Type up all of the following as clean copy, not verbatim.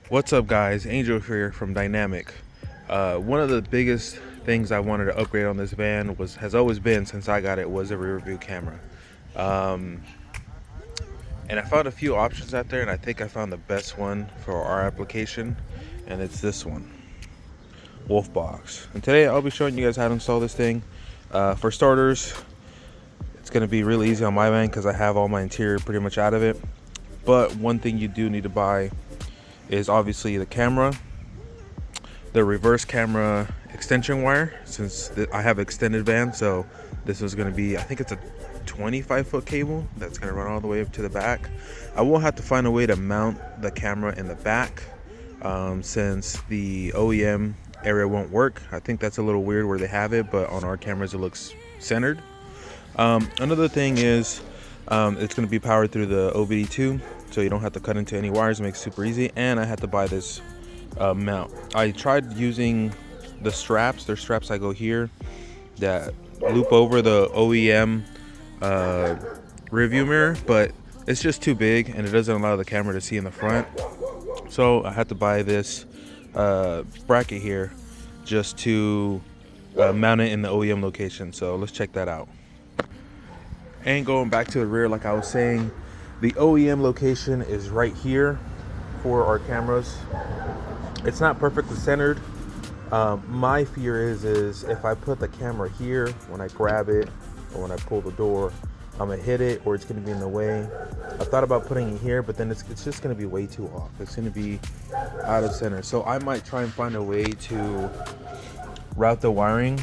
What's up, guys? Angel here from Dynamic. One of the biggest things I wanted to upgrade on this van has always been, since I got it, was a rear view camera. Um, and I found a few options out there, and I think I found the best one for our application, and it's this one, Wolfbox. And today I'll be showing you guys how to install this thing. For starters, it's going to be really easy on my van because I have all my interior pretty much out of it. But one thing you do need to buy is obviously the camera, the reverse camera extension wire, since I have extended van. So this is going to be, I think it's a 25-foot cable that's going to run all the way up to the back. I will have to find a way to mount the camera in the back, since the OEM area won't work. I think that's a little weird where they have it, but on our cameras it looks centered. Another thing is, it's going to be powered through the OBD2, so you don't have to cut into any wires. It makes it super easy. And I had to buy this mount. I tried using the straps. There's straps that go here that loop over the OEM rear view mirror, but it's just too big and it doesn't allow the camera to see in the front. So I had to buy this bracket here just to mount it in the OEM location. So let's check that out. And going back to the rear, like I was saying, the OEM location is right here for our cameras. It's not perfectly centered. My fear is if I put the camera here, when I grab it or when I pull the door, I'm gonna hit it or it's gonna be in the way. I thought about putting it here, but then it's just gonna be way too off. It's gonna be out of center. So I might try and find a way to route the wiring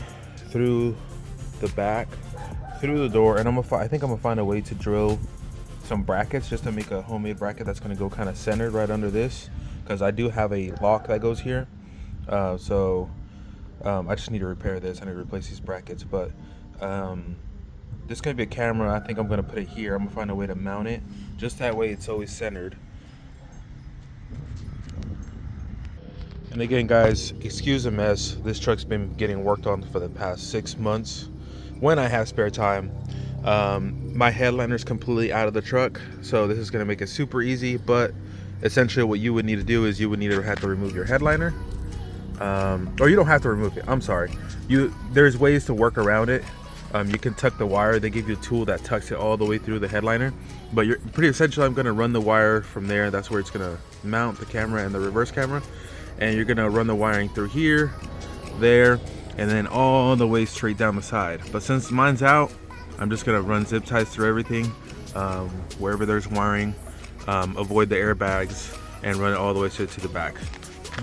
through the back, through the door, and I think I'm gonna find a way to drill some brackets just to make a homemade bracket that's gonna go kind of centered right under this, because I do have a lock that goes here. I just need to repair this. I need to replace these brackets, but this is gonna be a camera. I think I'm gonna put it here. I'm gonna find a way to mount it just that way it's always centered. And again, guys, excuse the mess. This truck's been getting worked on for the past 6 months when I have spare time. My headliner is completely out of the truck, so this is going to make it super easy. But essentially what you would need to do is you would need to have to remove your headliner, or you don't have to remove it, I'm sorry. There's ways to work around it. You can tuck the wire. They give you a tool that tucks it all the way through the headliner, but you're pretty essentially, I'm going to run the wire from there. That's where it's going to mount the camera and the reverse camera, and you're going to run the wiring through here, there, and then all the way straight down the side. But since mine's out, I'm just gonna run zip ties through everything, wherever there's wiring, avoid the airbags, and run it all the way to the back.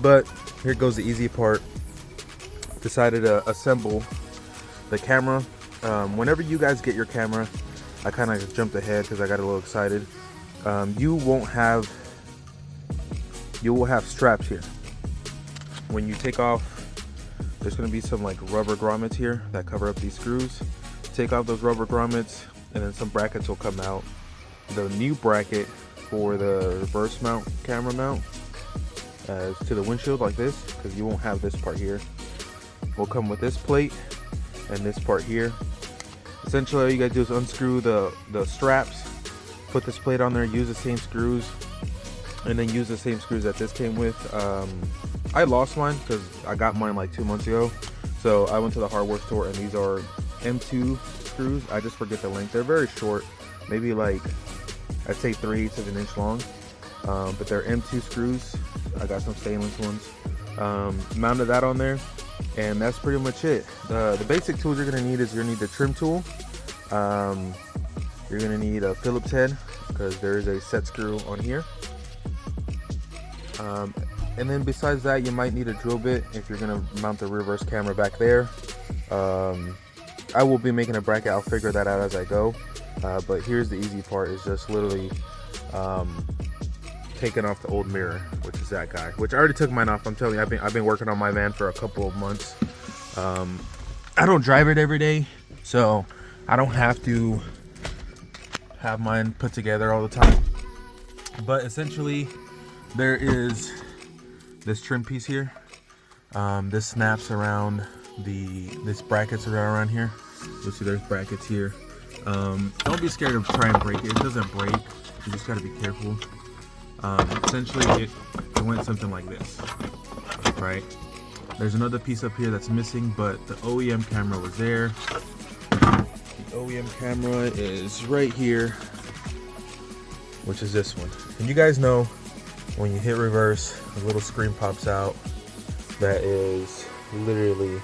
But here goes the easy part. Decided to assemble the camera. Whenever you guys get your camera, I kind of jumped ahead because I got a little excited. You will have straps here. When you take off, there's going to be some like rubber grommets here that cover up these screws. Take off those rubber grommets, and then some brackets will come out. The new bracket for the reverse mount, camera mount, is to the windshield like this, because you won't have this part here. Will come with this plate and this part here. Essentially all you gotta do is unscrew the straps, put this plate on there, use the same screws, and then use the same screws that this came with. I lost mine because I got mine like 2 months ago, so I went to the hardware store, and these are M2 screws. I just forget the length. They're very short, maybe like I'd say 3/8 of an inch long, but they're M2 screws. I got some stainless ones. Mounted that on there, and that's pretty much it. The basic tools you're gonna need is you're gonna need the trim tool. You're gonna need a Phillips head because there is a set screw on here. And then besides that, you might need a drill bit if you're gonna mount the reverse camera back there. I will be making a bracket. I'll figure that out as I go. But here's the easy part: is just literally taking off the old mirror, which is that guy. Which I already took mine off. I'm telling you, I've been working on my van for a couple of months. I don't drive it every day, so I don't have to have mine put together all the time. But essentially, there is this trim piece here. This snaps around this brackets around here. You'll see there's brackets here. Don't be scared to try and break it. It doesn't break. You just gotta be careful. Essentially, it went something like this, right? There's another piece up here that's missing, but the OEM camera was there. The OEM camera is right here, which is this one. And you guys know when you hit reverse, a little screen pops out that is literally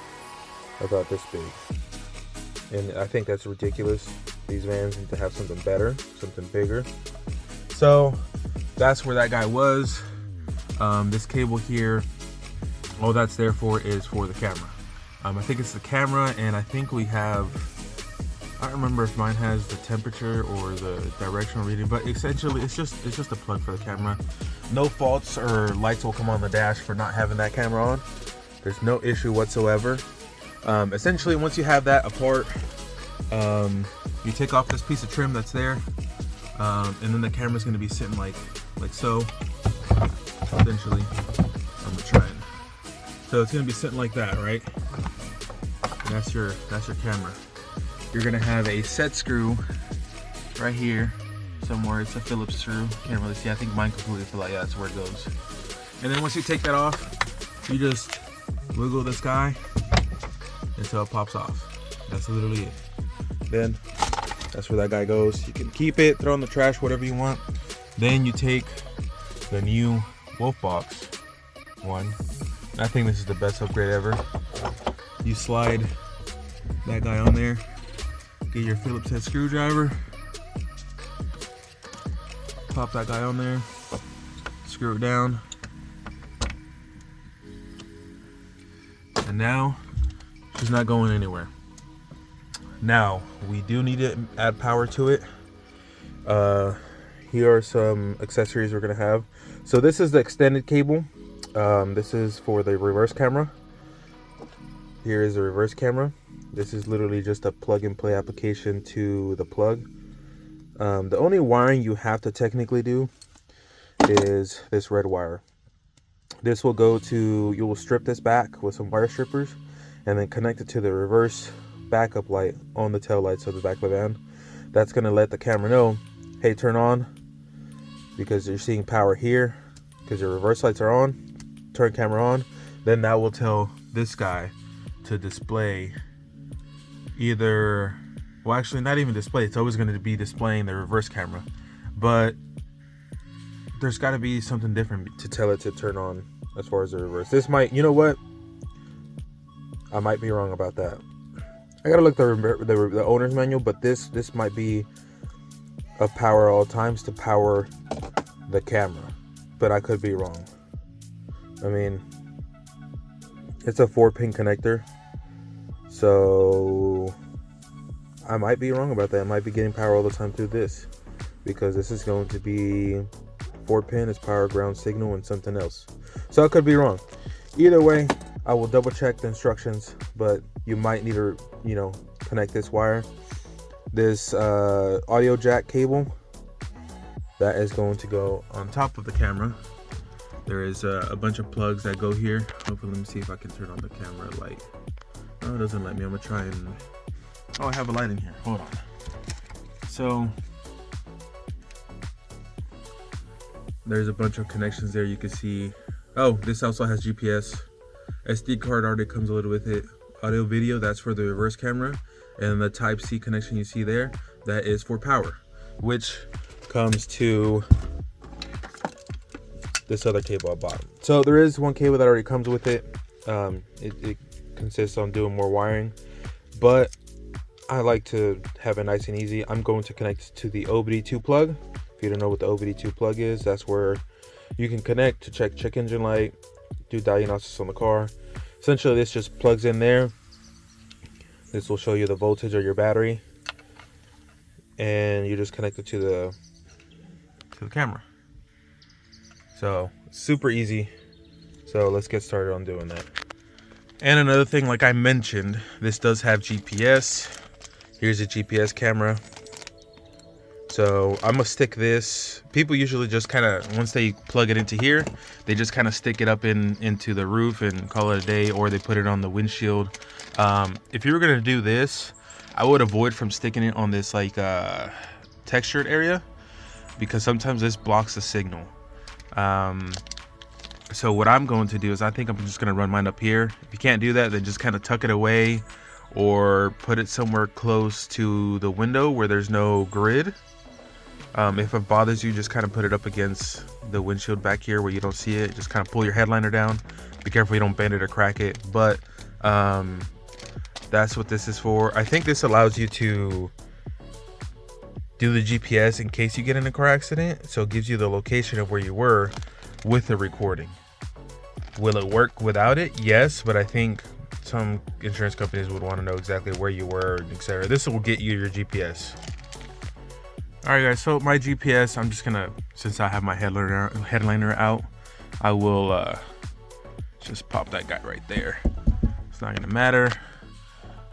about this big. And I think that's ridiculous. These vans need to have something better, something bigger. So that's where that guy was. This cable here, all that's there for is for the camera. I think it's the camera, and I think we have, I don't remember if mine has the temperature or the directional reading, but essentially it's just a plug for the camera. No faults or lights will come on the dash for not having that camera on. There's no issue whatsoever. Essentially, once you have that apart, you take off this piece of trim that's there, and then the camera's going to be sitting like so. Essentially, I'm gonna try it. So it's going to be sitting like that, right? And that's your camera. You're going to have a set screw right here somewhere. It's a Phillips screw. Can't really see. I think mine completely fell out. Yeah, that's where it goes. And then once you take that off, you just wiggle this guy until it pops off. That's literally it. Then that's where that guy goes. You can keep it, throw in the trash, whatever you want. Then you take the new Wolf Box one. I think this is the best upgrade ever. You slide that guy on there, get your Phillips head screwdriver, pop that guy on there, screw it down, and now she's not going anywhere. Now we do need to add power to it. Here are some accessories we're gonna have. So this is the extended cable. This is for the reverse camera. Here is the reverse camera. This is literally just a plug and play application to the plug. The only wiring you have to technically do is this red wire. This will go to, you will strip this back with some wire strippers and then connect it to the reverse backup light on the tail lights of the back of the van. That's going to let the camera know, hey, turn on, because you're seeing power here because your reverse lights are on. Turn camera on. Then that will tell this guy to display either, well, actually not even display, it's always going to be displaying the reverse camera, but there's got to be something different to tell it to turn on as far as the reverse. This might, you know what, I might be wrong about that. I gotta look the owner's manual, but this might be a power all times to power the camera, but I could be wrong. I mean, it's a 4-pin connector, so I might be wrong about that. I might be getting power all the time through this, because this is going to be 4-pin, it's power, ground, signal, and something else. So I could be wrong. Either way, I will double check the instructions, but you might need to, you know, connect this wire. This audio jack cable, that is going to go on top of the camera. There is a bunch of plugs that go here. Hopefully, let me see if I can turn on the camera light. Oh, it doesn't let me. I'm gonna try and, oh, I have a light in here. Hold on. So there's a bunch of connections there. You can see, oh, this also has GPS. SD card already comes a little with it. Audio video, that's for the reverse camera. And the type C connection you see there, that is for power, which comes to this other cable I bought. So there is one cable that already comes with it. It consists on doing more wiring, but I like to have it nice and easy. I'm going to connect to the OBD2 plug. If you don't know what the OBD2 plug is, that's where you can connect to check engine light, do diagnosis on the car. Essentially, this just plugs in there. This will show you the voltage of your battery, and you just connect it to the camera. So super easy. So let's get started on doing that. And another thing, like I mentioned, this does have GPS. Here's a GPS camera. So I'm gonna stick this. People usually just kind of, once they plug it into here, they just kind of stick it up into the roof and call it a day, or they put it on the windshield. If you were gonna do this, I would avoid from sticking it on this like textured area, because sometimes this blocks the signal. So what I'm going to do is I think I'm just going to run mine up here. If you can't do that, then just kind of tuck it away or put it somewhere close to the window where there's no grid. If it bothers you, just kind of put it up against the windshield back here where you don't see it. Just kind of pull your headliner down. Be careful you don't bend it or crack it. But that's what this is for. I think this allows you to do the GPS in case you get in a car accident. So it gives you the location of where you were with the recording. Will it work without it? Yes, but I think some insurance companies would want to know exactly where you were, etc. This will get you your GPS. Alright guys, so my GPS, I'm just gonna, since I have my headliner out, I will just pop that guy right there. It's not gonna matter.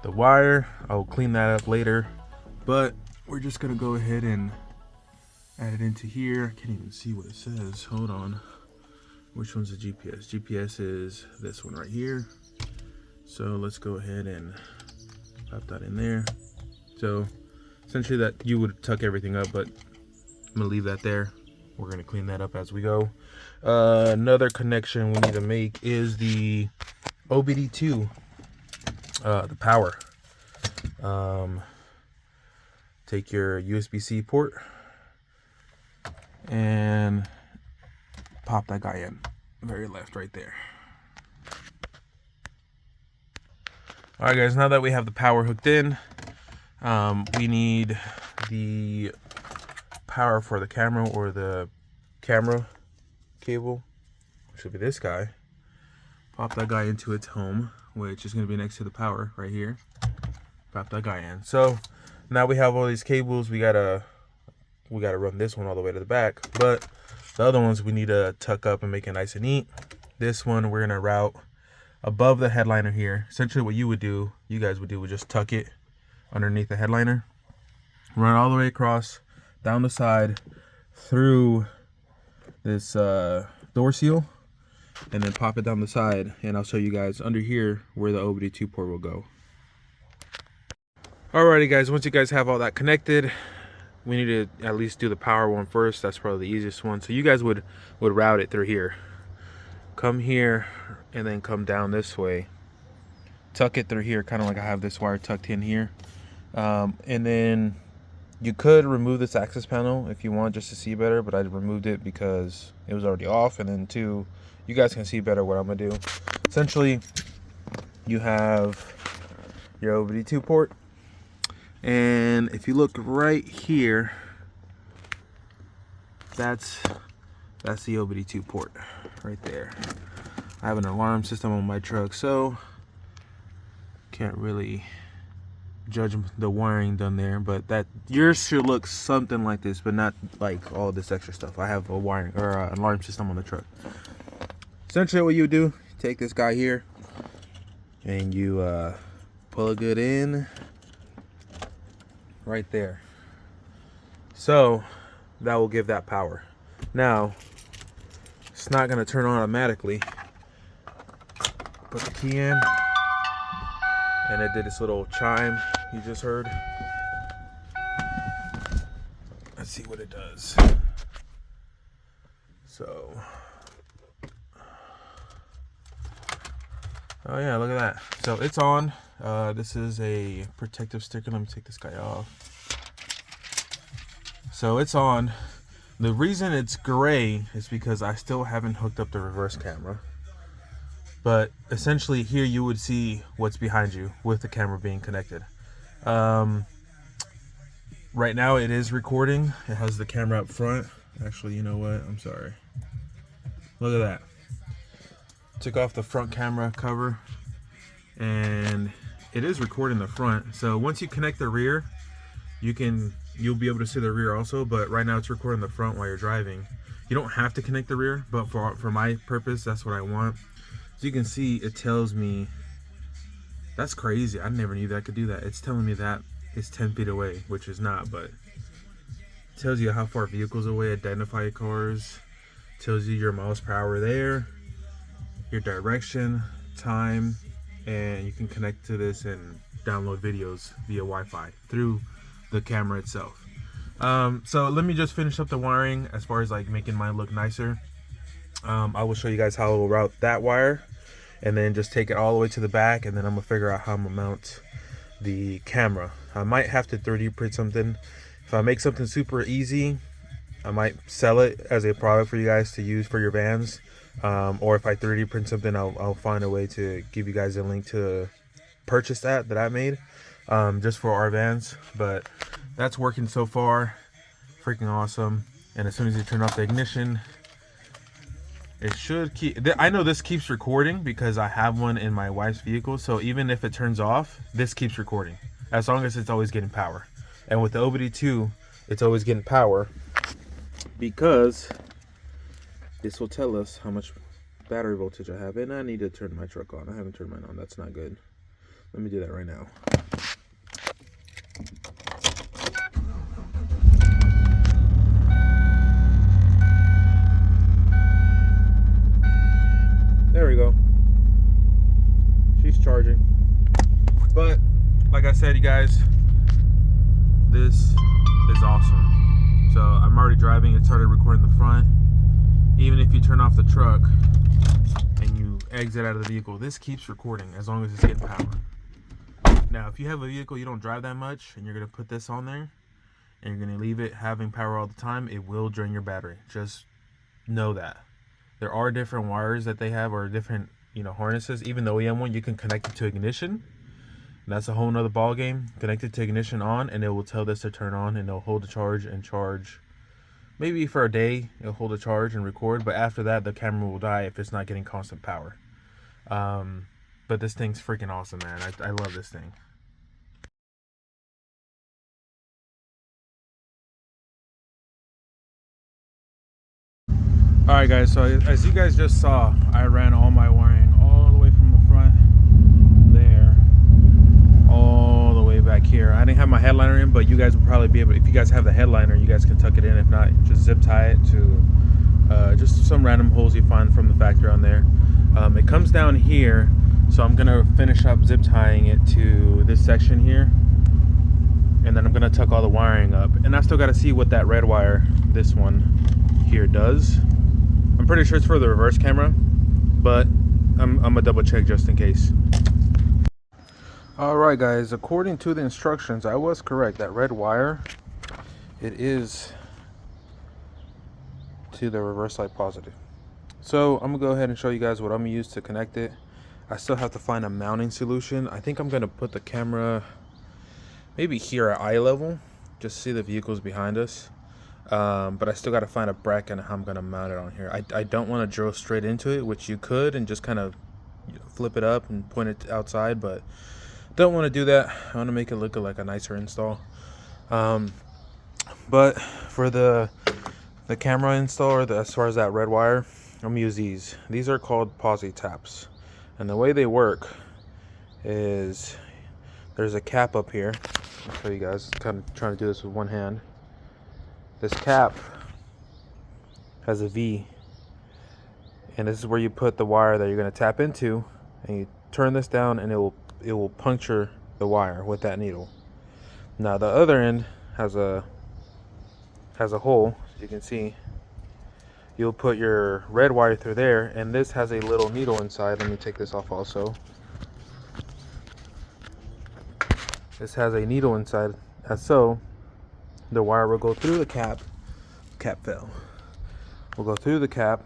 The wire, I'll clean that up later, but we're just gonna go ahead and add it into here. I can't even see what it says. Hold on. Which one's the GPS? GPS is this one right here. So let's go ahead and pop that in there. So essentially that you would tuck everything up, but I'm gonna leave that there. We're gonna clean that up as we go. Another connection we need to make is the OBD2, the power. Take your USB-C port and pop that guy in, very left right there. All right guys, now that we have the power hooked in, we need the power for the camera, or the camera cable, which should be this guy. Pop that guy into its home, which is going to be next to the power right here. Pop that guy in. So now we have all these cables. We gotta run this one all the way to the back, but the other ones we need to tuck up and make it nice and neat. This one we're gonna route above the headliner here. Essentially what you guys would do would just tuck it underneath the headliner, run all the way across, down the side, through this door seal, and then pop it down the side, and I'll show you guys under here where the OBD2 port will go. Alrighty guys, once you guys have all that connected, we need to at least do the power one first. That's probably the easiest one. So you guys would route it through here. Come here and then come down this way. Tuck it through here, kind of like I have this wire tucked in here. And then you could remove this access panel if you want, just to see better, but I removed it because it was already off. And then two, you guys can see better what I'm gonna do. Essentially, you have your OBD2 port. And if you look right here, that's the OBD2 port right there. I have an alarm system on my truck, so can't really judge the wiring done there, but that yours should look something like this, but not like all this extra stuff. I have a wiring or an alarm system on the truck. Essentially what you do, take this guy here and you plug it in right there. So that will give that power. Now it's not going to turn on automatically. Put the key in, and it did this little chime you just heard. Let's see what it does. So, oh yeah, look at that. So it's on. This is a protective sticker. Let me take this guy off. So it's on. The reason it's gray is because I still haven't hooked up the reverse camera. But essentially here you would see what's behind you with the camera being connected. Right now it is recording. It has the camera up front. Actually, you know what? I'm sorry. Look at that. Took off the front camera cover and it is recording the front. So once you connect the rear, you'll be able to see the rear also, but right now it's recording the front while you're driving. You don't have to connect the rear, but for my purpose, that's what I want. So you can see it tells me, that's crazy. I never knew that I could do that. It's telling me that it's 10 feet away, which is not, but it tells you how far vehicles away, identify cars, tells you your miles per hour there, your direction, time, and you can connect to this and download videos via Wi-Fi through the camera itself. So let me just finish up the wiring as far as like making mine look nicer. I will show you guys how I'll route that wire, and then just take it all the way to the back, and then I'm gonna figure out how I'm gonna mount the camera. I might have to 3D print something. If I make something super easy, I might sell it as a product for you guys to use for your vans. Or if I 3D print something, I'll find a way to give you guys a link to purchase that I made, just for our vans. But that's working so far, freaking awesome. And as soon as you turn off the ignition, it should keep. I know this keeps recording because I have one in my wife's vehicle. So even if it turns off, this keeps recording as long as it's always getting power. And with the OBD2, it's always getting power because this will tell us how much battery voltage I have. And I need to turn my truck on. I haven't turned mine on. That's not good. Let me do that right now. There we go. She's charging. But like I said, you guys, this is awesome. So I'm already driving. It started recording the front. Even if you turn off the truck and you exit out of the vehicle, this keeps recording as long as it's getting power. Now, if you have a vehicle you don't drive that much and you're gonna put this on there and you're gonna leave it having power all the time, it will drain your battery. Just know that. There are different wires that they have, or different, harnesses. Even the OEM one, you can connect it to ignition. And that's a whole nother ball game. Connect it to ignition on, and it will tell this to turn on, and it'll hold the charge and charge. Maybe for a day, it'll hold a charge and record, but after that, the camera will die if it's not getting constant power. But this thing's freaking awesome, man. I love this thing. Alright guys, so as you guys just saw, I ran all my wiring all the way from the front there, all the way back here. I didn't have my headliner in, but you guys will probably be able, if you guys have the headliner, you guys can tuck it in. If not, just zip tie it to just some random holes you find from the factory on there. It comes down here, so I'm going to finish up zip tying it to this section here, and then I'm going to tuck all the wiring up. And I still got to see what that red wire, this one here, does. I'm pretty sure it's for the reverse camera, but I'm gonna double check just in case. Alright guys, according to the instructions, I was correct. That red wire, it is to the reverse light positive. So I'm gonna go ahead and show you guys what I'm gonna use to connect it. I still have to find a mounting solution. I think I'm gonna put the camera maybe here at eye level, just see the vehicles behind us. But I still got to find a bracket and how I'm going to mount it on here. I don't want to drill straight into it, which you could, and just kind of flip it up and point it outside, but don't want to do that. I want to make it look like a nicer install. But for the camera install, or as far as that red wire, I'm going to use these. These are called posi taps. And the way they work is there's a cap up here. I'll show you guys. Kind of trying to do this with one hand. This cap has a V, and this is where you put the wire that you're going to tap into, and you turn this down and it will puncture the wire with that needle. Now the other end has a hole, as you can see. You'll put your red wire through there, and this has a little needle inside. Let me take this off also. This has a needle inside, as so the wire will go through the cap. Cap fell. Will go through the cap,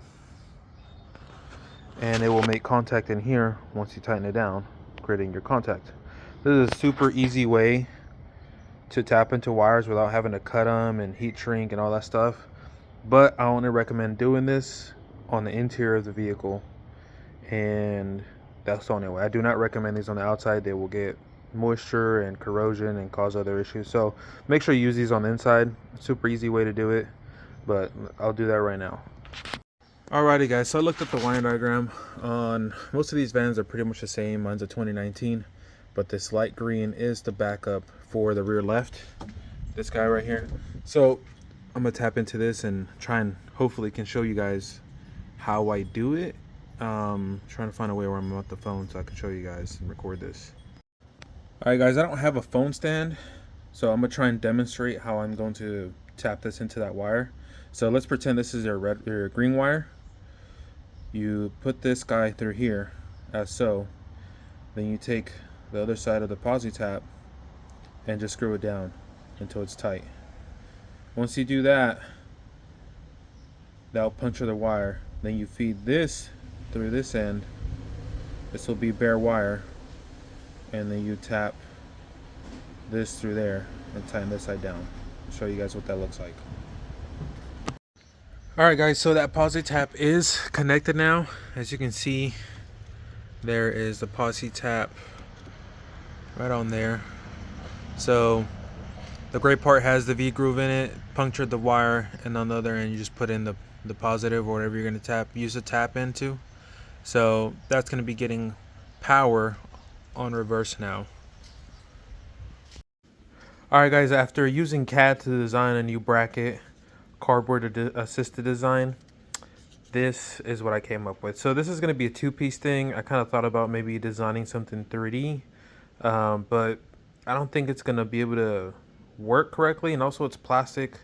and it will make contact in here once you tighten it down, creating your contact. This is a super easy way to tap into wires without having to cut them and heat shrink and all that stuff. But I only recommend doing this on the interior of the vehicle, and that's the only way. I do not recommend these on the outside. They will get moisture and corrosion and cause other issues. So make sure you use these on the inside. Super easy way to do it, but I'll do that right now. Alrighty guys, so I looked at the wiring diagram. On most of these vans are pretty much the same. Mine's a 2019, but this light green is the backup for the rear left, this guy right here. So I'm gonna tap into this and try and hopefully can show you guys how I do it. Trying to find a way where I'm on the phone so I can show you guys and record this. Alright guys, I don't have a phone stand, so I'm going to try and demonstrate how I'm going to tap this into that wire. So let's pretend this is your green wire. You put this guy through here, as so. Then you take the other side of the posi tap and just screw it down until it's tight. Once you do that, that'll puncture the wire. Then you feed this through this end. This will be bare wire. And then you tap this through there and tighten this side down. I'll show you guys what that looks like. Alright guys, so that posi tap is connected now. As you can see, there is the posi tap right on there. So the gray part has the V groove in it, punctured the wire, and on the other end you just put in the positive or whatever you're going to use the tap into. So that's going to be getting power on reverse now. Alright guys, after using CAD to design a new bracket, cardboard assisted design, this is what I came up with. So this is going to be a two-piece thing. I kind of thought about maybe designing something 3D, but I don't think it's going to be able to work correctly, and also it's plastic.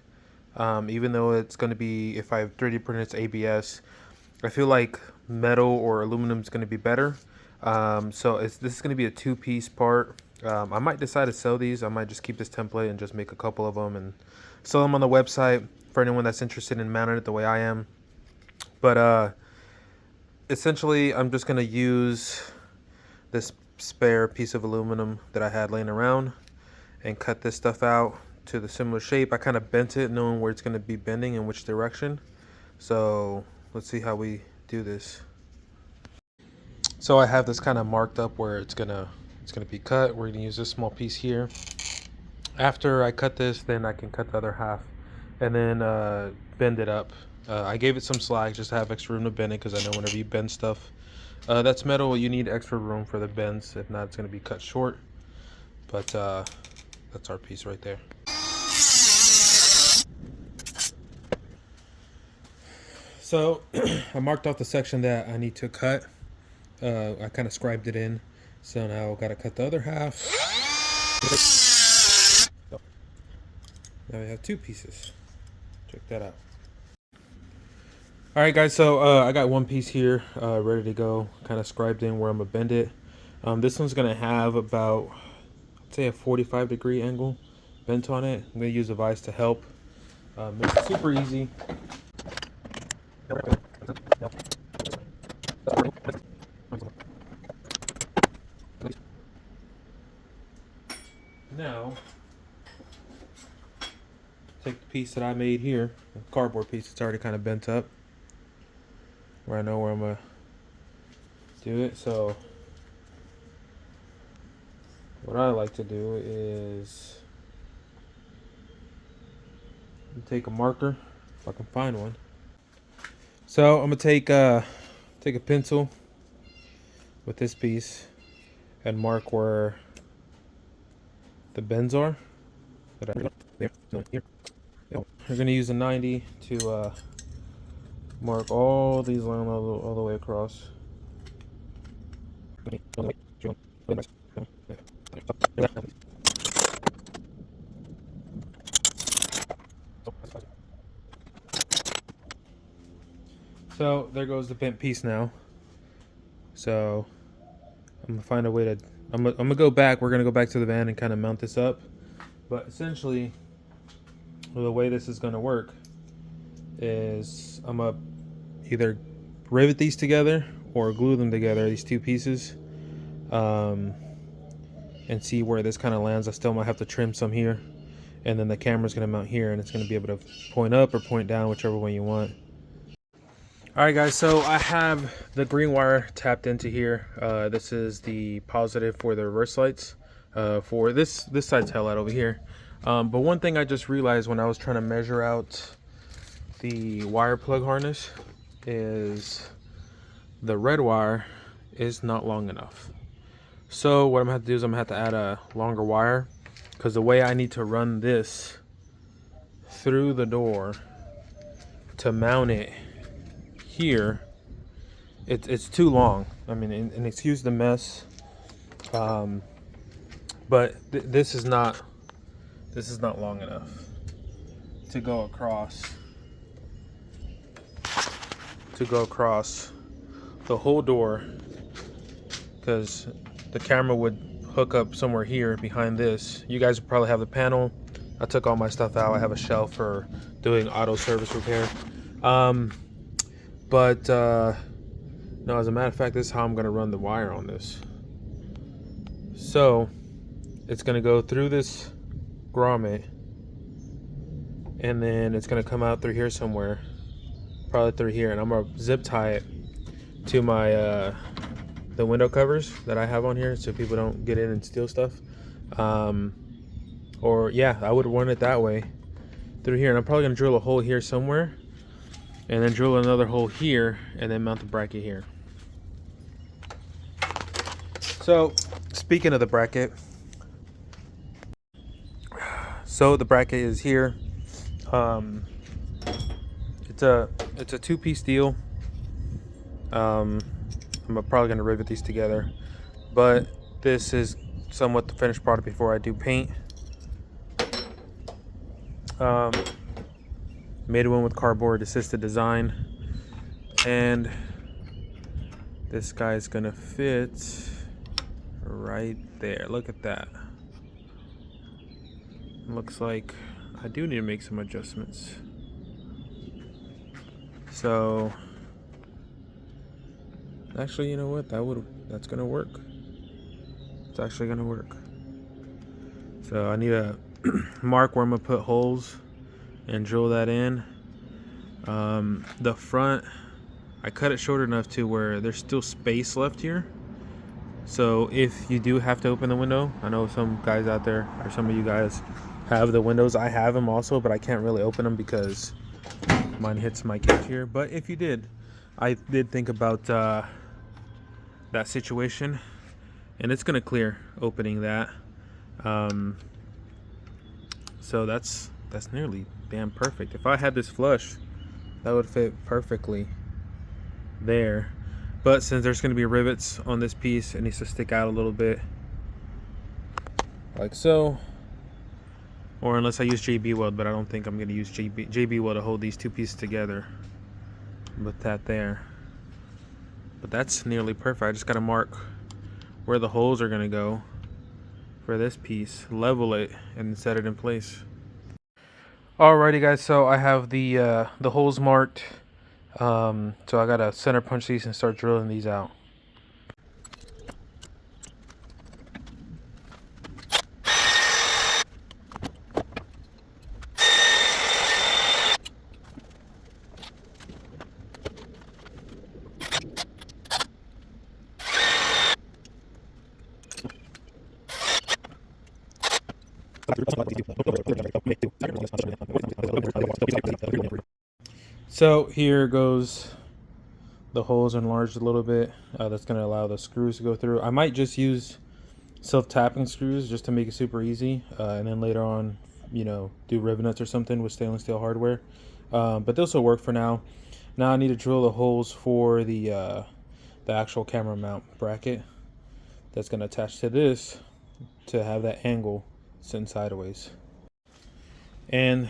Even though it's going to be, if I 3D print it's ABS, I feel like metal or aluminum is going to be better. So this is going to be a two-piece part. I might decide to sell these. I might just keep this template and just make a couple of them and sell them on the website for anyone that's interested in mounting it the way I am. But essentially I'm just going to use this spare piece of aluminum that I had laying around and cut this stuff out to the similar shape. I kind of bent it knowing where it's going to be bending in which direction. So let's see how we do this. So I have this kind of marked up where it's gonna be cut. We're gonna use this small piece here. After I cut this, then I can cut the other half and then bend it up. I gave it some slack just to have extra room to bend it, because I know whenever you bend stuff that's metal, you need extra room for the bends. If not, it's going to be cut short. But that's our piece right there. So I marked off the section that I need to cut. I kind of scribed it in. So now I've got to cut the other half. Now we have two pieces. Check that out. Alright guys, so I got one piece here ready to go, kind of scribed in where I'm going to bend it. This one's going to have about, I'd say, a 45-degree angle bent on it. I'm going to use a vise to help. Make it super easy. Now, take the piece that I made here, the cardboard piece that's already kind of bent up, where I know where I'm going to do it. So what I like to do is take a marker, if I can find one. So I'm going to take a pencil with this piece and mark where the bends are. We're going to use a 90 to mark all these lines all the way across. So there goes the bent piece now. So I'm gonna find a way to, I'm gonna go back. We're gonna go back to the van and kind of mount this up. But essentially, the way this is gonna work is I'm gonna either rivet these together or glue them together, these two pieces, and see where this kind of lands. I still might have to trim some here, and then the camera's gonna mount here, and it's gonna be able to point up or point down, whichever way you want. Alright guys, so I have the green wire tapped into here. This is the positive for the reverse lights, for this side's taillight over here. But one thing I just realized when I was trying to measure out the wire plug harness is the red wire is not long enough. So what I'm gonna have to do is I'm gonna have to add a longer wire, because the way I need to run this through the door to mount it here, it's too long. I mean, and excuse the mess, but this is not long enough to go across the whole door, because the camera would hook up somewhere here behind this. You guys would probably have the panel. I took all my stuff out. I have a shelf for doing auto service repair. No, as a matter of fact, this is how I'm gonna run the wire on this. So it's gonna go through this grommet, and then it's gonna come out through here somewhere, probably through here, and I'm gonna zip tie it to my the window covers that I have on here, so people don't get in and steal stuff. Or yeah, I would run it that way through here, and I'm probably gonna drill a hole here somewhere, and then drill another hole here, and then mount the bracket here. So speaking of the bracket, so the bracket is here. It's a two-piece deal. I'm probably gonna rivet these together, but this is somewhat the finished product before I do paint. Made one with cardboard assisted design, and this guy's gonna fit right there. Look at that. Looks like I do need to make some adjustments. So actually, you know what? That's gonna work. It's actually gonna work. So I need to mark where I'm gonna put holes and drill that in. The front, I cut it short enough to where there's still space left here. So if you do have to open the window, I know some guys out there, or some of you guys have the windows. I have them also, but I can't really open them because mine hits my cage here. But if you did, I did think about that situation, and it's gonna clear opening that. So that's nearly damn perfect. If I had this flush, that would fit perfectly there. But since there's going to be rivets on this piece, it needs to stick out a little bit, like so. Or unless I use JB weld, but I don't think I'm going to use JB weld to hold these two pieces together. With that there. But that's nearly perfect. I just got to mark where the holes are going to go for this piece, level it, and set it in place. Alrighty guys, so I have the holes marked. So I gotta center punch these and start drilling these out. So here goes the holes enlarged a little bit. That's going to allow the screws to go through. I might just use self-tapping screws just to make it super easy, and then later on, you know, do rivet nuts or something with stainless steel hardware. But this will work for now. Now I need to drill the holes for the actual camera mount bracket that's going to attach to this to have that angle sitting sideways. And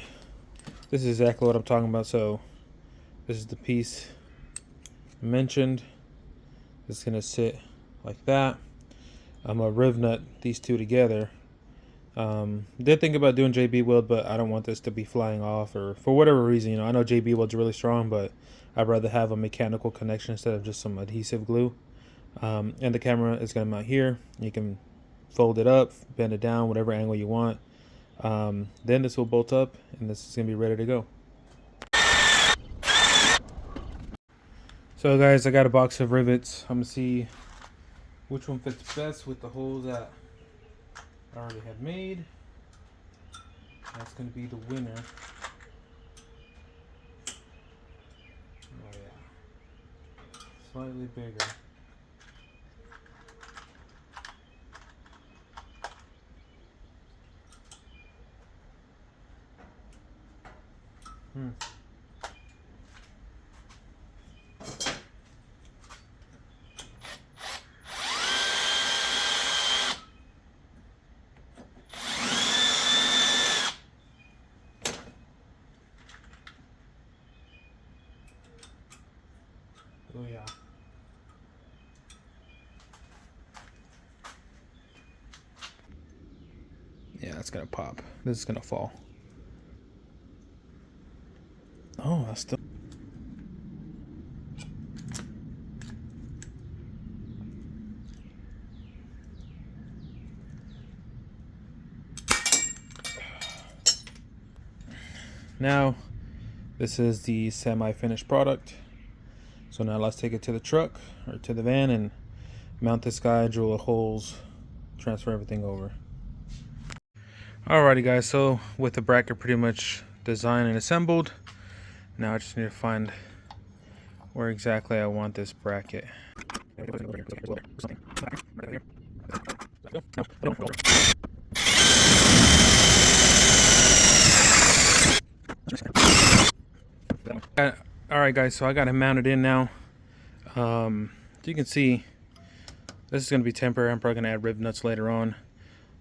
this is exactly what I'm talking about. So this is the piece mentioned. It's gonna sit like that. I'm gonna rivet nut these two together. Did think about doing JB weld, but I don't want this to be flying off, or for whatever reason. You know, I know JB weld's really strong, but I'd rather have a mechanical connection instead of just some adhesive glue. And the camera is gonna mount here. You can fold it up, bend it down, whatever angle you want. Then this will bolt up, and this is gonna be ready to go. So guys, I got a box of rivets. I'm gonna see which one fits best with the holes that I already have made. That's gonna be the winner. Oh yeah, slightly bigger. Oh yeah. that's gonna pop. This is gonna fall. Oh, that's still. Now, this is the semi-finished product. So now let's take it to the truck or to the van and mount this guy, drill the holes, transfer everything over. Alrighty guys, so with the bracket pretty much designed and assembled, now I just need to find where exactly I want this bracket. Alright guys, so I got it mounted in now. You can see this is going to be temporary. I'm probably going to add rivet nuts later on.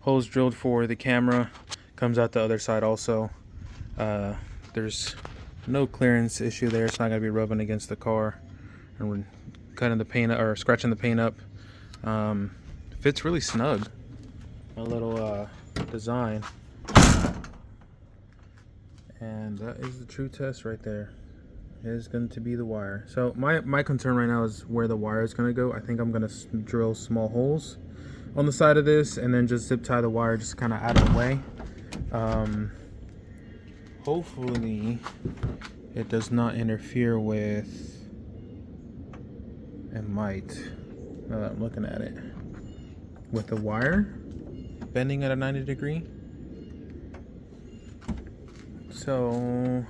Holes drilled for the camera, comes out the other side also. There's no clearance issue there. It's not going to be rubbing against the car and we're cutting the paint or scratching the paint up. Fits really snug. A little design, and that is the true test right there. It is going to be the wire. So my concern right now is where the wire is going to go. I think I'm going to drill small holes on the side of this and then just zip tie the wire just kind of out of the way. Hopefully it does not interfere with, it might, now that I'm looking at it, with the wire bending at a 90 degree. So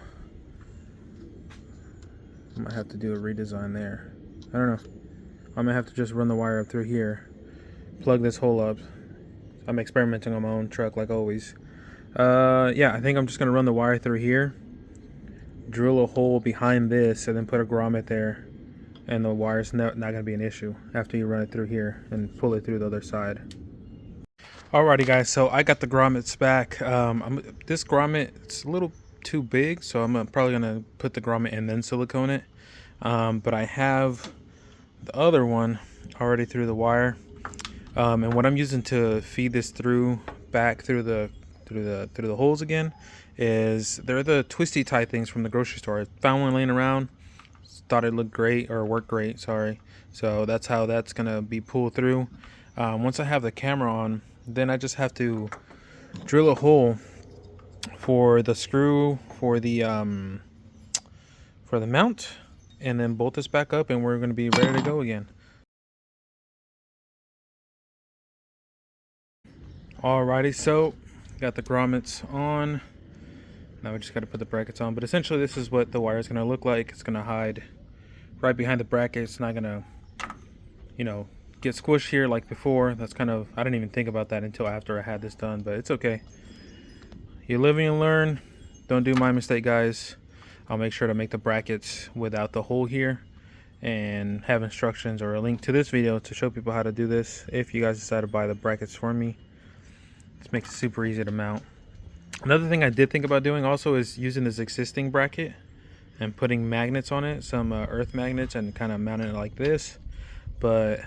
I might have to do a redesign there. I don't know. I might have to just run the wire up through here, plug this hole up. I'm experimenting on my own truck like always. Yeah, I think I'm just gonna run the wire through here, drill a hole behind this, and then put a grommet there, and the wire's not gonna be an issue after you run it through here and pull it through the other side. Alrighty guys, so I got the grommets back. This grommet, it's a little too big, so I'm probably gonna put the grommet and then silicone it. But I have the other one already through the wire, and what I'm using to feed this through back through the holes again is they're the twisty tie things from the grocery store. I found one laying around, thought it looked great or worked great, sorry. So that's how that's gonna be pulled through. Once I have the camera on, then I just have to drill a hole for the screw for the mount, and then bolt this back up, and we're going to be ready to go again. Alrighty, so got the grommets on. Now we just got to put the brackets on, but essentially this is what the wire is going to look like. It's going to hide right behind the bracket. It's not going to, you know, get squished here like before. That's kind of, I didn't even think about that until after I had this done, but it's okay. You live and you learn. Don't do my mistake, guys. I'll make sure to make the brackets without the hole here and have instructions or a link to this video to show people how to do this if you guys decide to buy the brackets for me. This makes it super easy to mount. Another thing I did think about doing also is using this existing bracket and putting magnets on it, some earth magnets, and kind of mounting it like this. But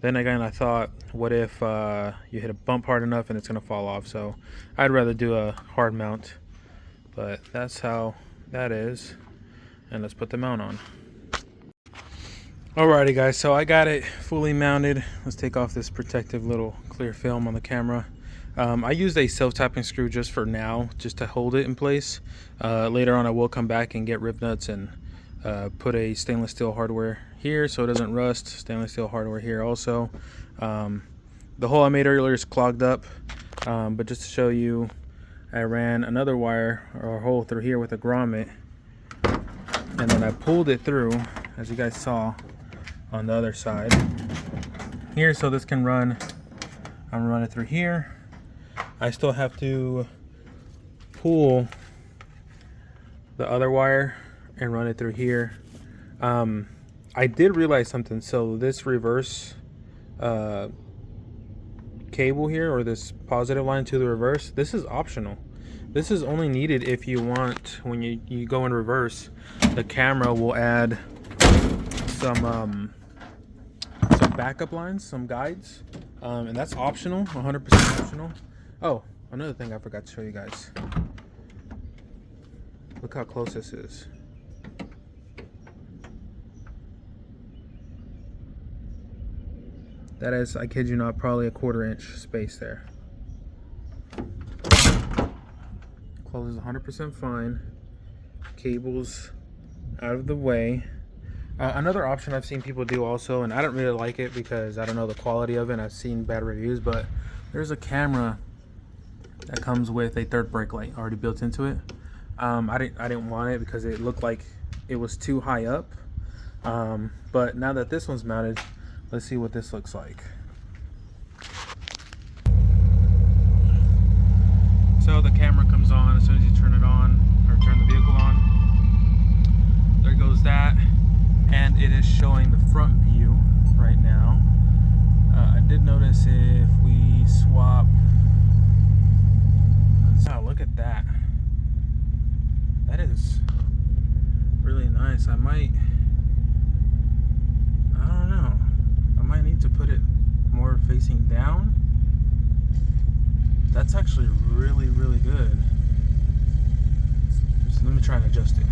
then again, I thought, what if you hit a bump hard enough and it's going to fall off? So I'd rather do a hard mount. But that's how that is. And let's put the mount on. Alrighty guys, so I got it fully mounted. Let's take off this protective little clear film on the camera. I used a self-tapping screw just for now, just to hold it in place. Later on I will come back and get rivet nuts and put a stainless steel hardware here so it doesn't rust. Stainless steel hardware here also. The hole I made earlier is clogged up, but just to show you, I ran another wire or hole through here with a grommet, and then I pulled it through, as you guys saw, on the other side here, so this can run. I'm gonna run it through here. I still have to pull the other wire and run it through here. I did realize something. So this reverse cable here, or this positive line to the reverse, this is optional. This is only needed if you want, when you go in reverse, the camera will add some backup lines, some guides, and that's optional, 100% optional. Oh, Another thing I forgot to show you guys. Look how close this is. That is, I kid you not, probably a 1/4 inch space there. Closes 100% fine. Cables out of the way. Another option I've seen people do also, and I don't really like it because I don't know the quality of it and I've seen bad reviews, but there's a camera that comes with a third brake light already built into it. I didn't want it because it looked like it was too high up. But now that this one's mounted, let's see what this looks like. So the camera comes on as soon as you turn it on, or turn the vehicle on. There goes that. And it is showing the front view right now. I did notice if we swap, look at that. That is really nice. I don't know. I might need to put it more facing down. That's actually really, really good. So let me try and adjust it.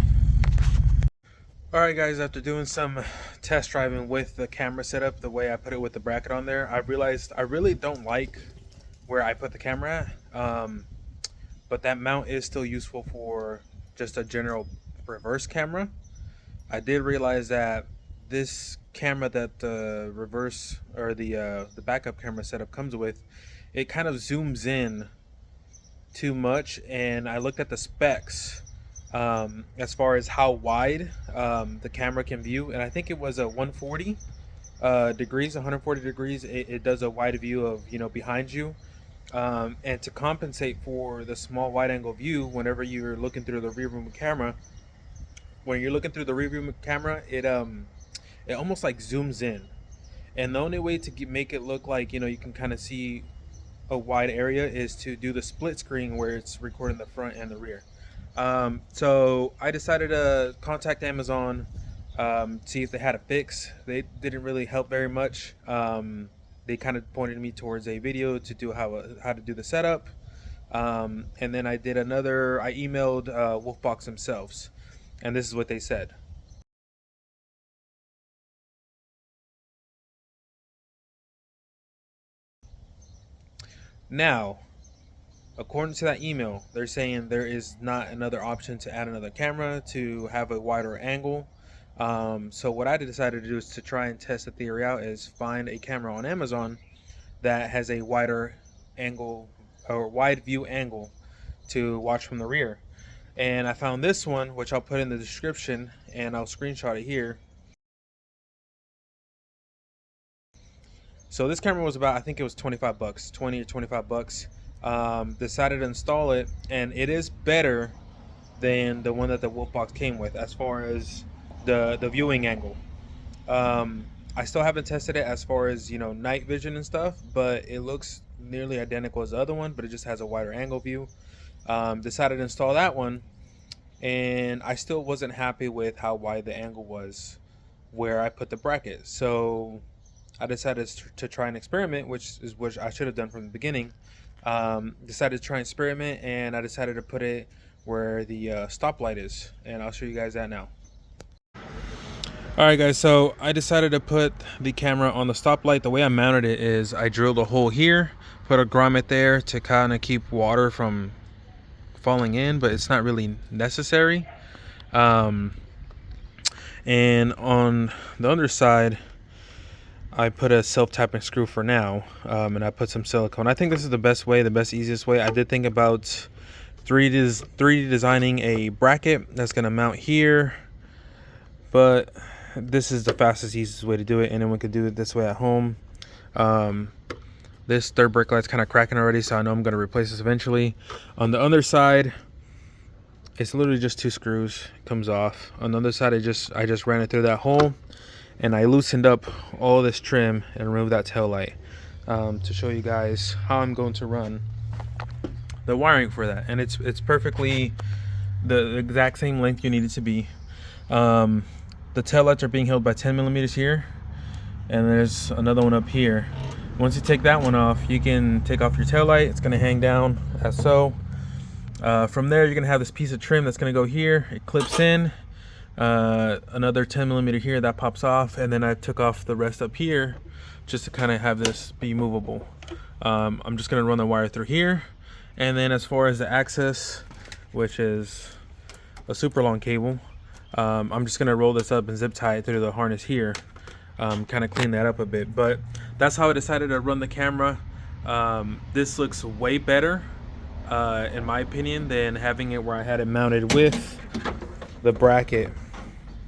Alright guys, after doing some test driving with the camera setup, the way I put it with the bracket on there, I realized I really don't like where I put the camera at. But that mount is still useful for just a general reverse camera. I did realize that this camera that the reverse or the backup camera setup comes with, it kind of zooms in too much, and I looked at the specs as far as how wide the camera can view, and I think it was a 140 degrees, 140 degrees. It does a wide view of, you know, behind you. And to compensate for the small wide angle view, whenever you're looking through the rear view camera, it almost like zooms in. And the only way to make it look like, you know, you can kind of see a wide area is to do the split screen where it's recording the front and the rear. So I decided to contact Amazon, see if they had a fix. They didn't really help very much. They kind of pointed me towards a video to do how to do the setup. And then I emailed Wolfbox themselves, and this is what they said. Now, according to that email, they're saying there is not another option to add another camera to have a wider angle. So what I decided to do is to try and test the theory out is find a camera on Amazon that has a wider angle or wide view angle to watch from the rear. And I found this one, which I'll put in the description and I'll screenshot it here. So this camera was about, I think it was 25 bucks, 20 or 25 bucks. Decided to install it, and it is better than the one that the Wolfbox came with as far as the viewing angle. I still haven't tested it as far as, you know, night vision and stuff, but it looks nearly identical as the other one, but it just has a wider angle view. Decided to install that one, and I still wasn't happy with how wide the angle was where I put the bracket. So I decided to try an experiment, which is what I should have done from the beginning. Decided to try and experiment, and I decided to put it where the stoplight is, and I'll show you guys that now. Alright guys, so I decided to put the camera on the stoplight. The way I mounted it is I drilled a hole here, put a grommet there to kind of keep water from falling in, but it's not really necessary. And on the underside, I put a self-tapping screw for now, and I put some silicone. I think this is the best way, the best easiest way. I did think about 3D designing a bracket that's going to mount here, but this is the fastest, easiest way to do it, and then we could do it this way at home. This third brake light's kind of cracking already, so I know I'm going to replace this eventually. On the underside, it's literally just 2 screws. It comes off. On the other side, I just ran it through that hole, and I loosened up all this trim and removed that tail light to show you guys how I'm going to run the wiring for that. And it's perfectly the exact same length you need it to be. The tail lights are being held by 10 millimeters here, and there's another one up here. Once you take that one off, you can take off your tail light. It's going to hang down as so. From there, you're going to have this piece of trim that's going to go here. It clips in. Another 10 millimeter here that pops off, and then I took off the rest up here just to kind of have this be movable. I'm just going to run the wire through here, and then as far as the access, which is a super long cable, I'm just going to roll this up and zip tie it through the harness here, kind of clean that up a bit. But that's how I decided to run the camera. This looks way better in my opinion than having it where I had it mounted with the bracket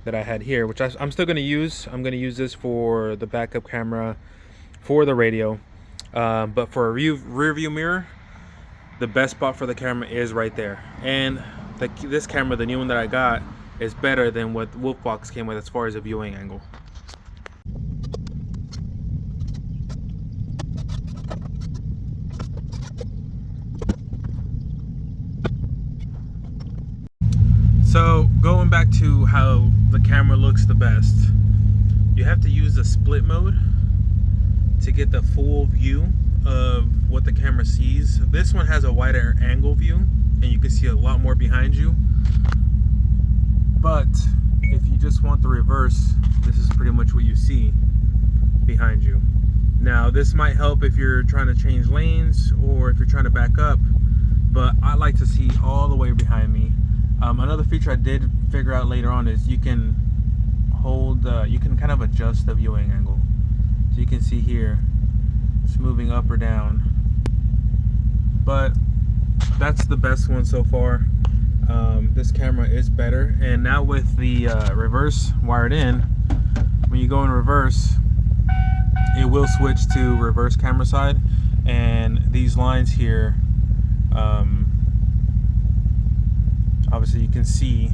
that I had here, which I'm still going to use. I'm going to use this for the backup camera for the radio, but for a rear view mirror, the best spot for the camera is right there. And this camera, the new one that I got, is better than what Wolfbox came with as far as a viewing angle. So going back to how the camera looks the best, you have to use the split mode to get the full view of what the camera sees. This one has a wider angle view and you can see a lot more behind you. But if you just want the reverse, this is pretty much what you see behind you. Now this might help if you're trying to change lanes or if you're trying to back up, but I like to see all the way behind me. Another feature I did figure out later on is you can you can kind of adjust the viewing angle. So you can see here, it's moving up or down. But that's the best one so far. This camera is better. And now with the reverse wired in, when you go in reverse, it will switch to reverse camera side. And these lines here, obviously you can see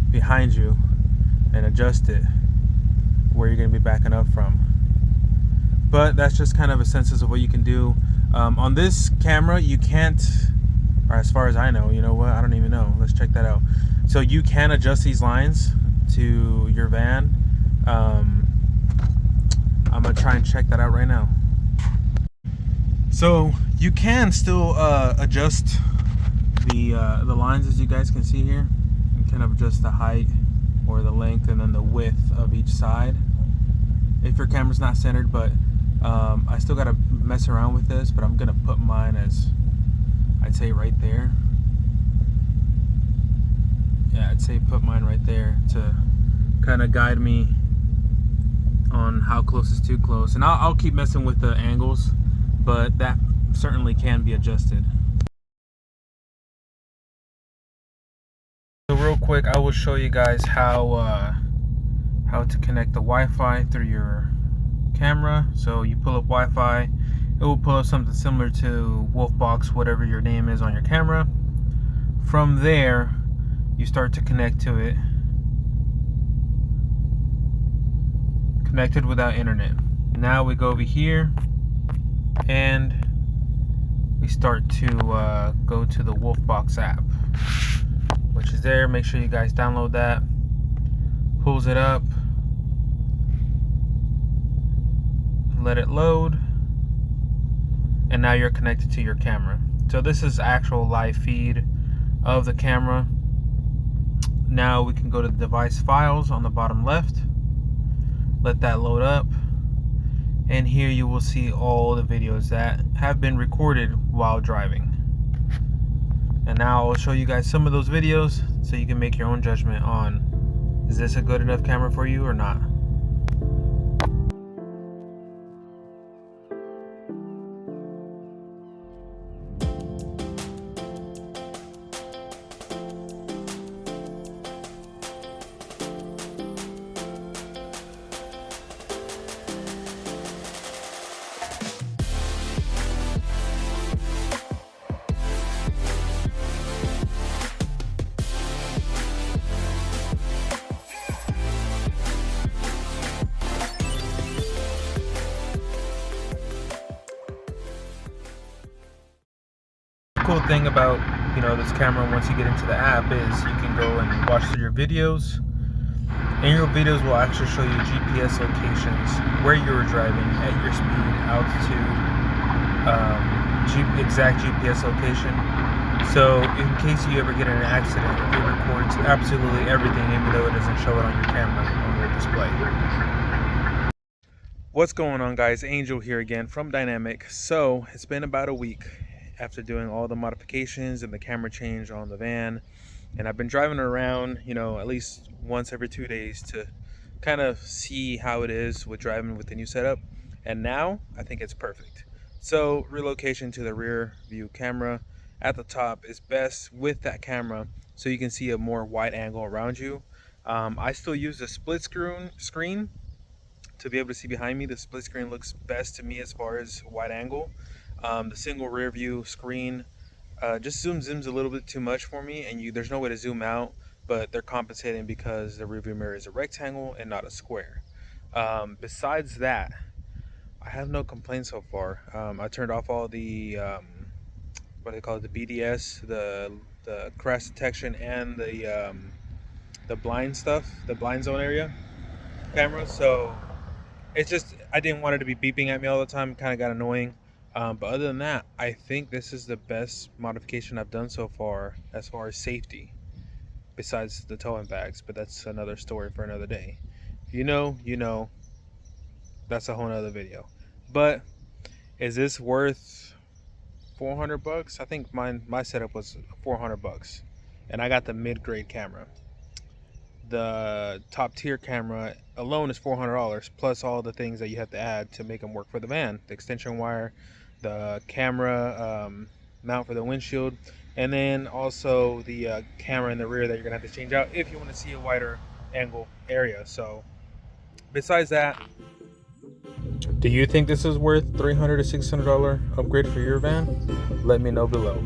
behind you and adjust it where you're going to be backing up from. But that's just kind of a census of what you can do. On this camera you can't, or as far as I know, you know what, I don't even know, let's check that out. So you can adjust these lines to your van. I'm gonna try and check that out right now. So you can still adjust the lines, as you guys can see here. You kind of adjust the height or the length and then the width of each side if your camera's not centered. But I still gotta mess around with this, but I'm gonna put mine as, I'd say right there. Yeah, I'd say put mine right there to kind of guide me on how close is too close. And I'll keep messing with the angles, but that certainly can be adjusted. So real quick, I will show you guys how to connect the Wi-Fi through your camera. So you pull up Wi-Fi, it will pull up something similar to Wolfbox, whatever your name is on your camera. From there, you start to connect to it. Connected without internet. Now we go over here and we start to go to the Wolfbox app, which is there. Make sure you guys download that. Pulls it up, let it load, and now you're connected to your camera. So this is actual live feed of the camera. Now we can go to the device files on the bottom left, let that load up, and here you will see all the videos that have been recorded while driving. And now I'll show you guys some of those videos so you can make your own judgment on, is this a good enough camera for you or not. Cool thing about, you know, this camera once you get into the app is you can go and watch through your videos Aerial videos will actually show you GPS locations, where you were driving, at your speed, altitude, exact GPS location. So in case you ever get in an accident, it records absolutely everything, even though it doesn't show it on your camera on your display. What's going on, guys? Angel here again from Dynamic. So it's been about a week after doing all the modifications and the camera change on the van, and I've been driving around, at least once every 2 days to kind of see how it is with driving with the new setup. And now I think it's perfect. So relocation to the rear view camera at the top is best with that camera, so you can see a more wide angle around you. I still use the split screen to be able to see behind me. The split screen looks best to me as far as wide angle. The single rear view screen just zooms a little bit too much for me, and there's no way to zoom out, but they're compensating because the rear view mirror is a rectangle and not a square. Besides that, I have no complaints so far. I turned off all the what do they call it, the BDS, the crash detection, and the blind stuff, the blind zone area camera. So it's just, I didn't want it to be beeping at me all the time. Kind of got annoying. But other than that, I think this is the best modification I've done so far as safety, besides the towing bags. But that's another story for another day. If you know, that's a whole nother video. But is this worth $400? I think my setup was $400, and I got the mid-grade camera. The top tier camera alone is $400, plus all the things that you have to add to make them work for the van: the extension wire, the camera mount for the windshield, and then also the camera in the rear that you're gonna have to change out if you want to see a wider angle area. So besides that, do you think this is worth $300 to $600 upgrade for your van? Let me know below.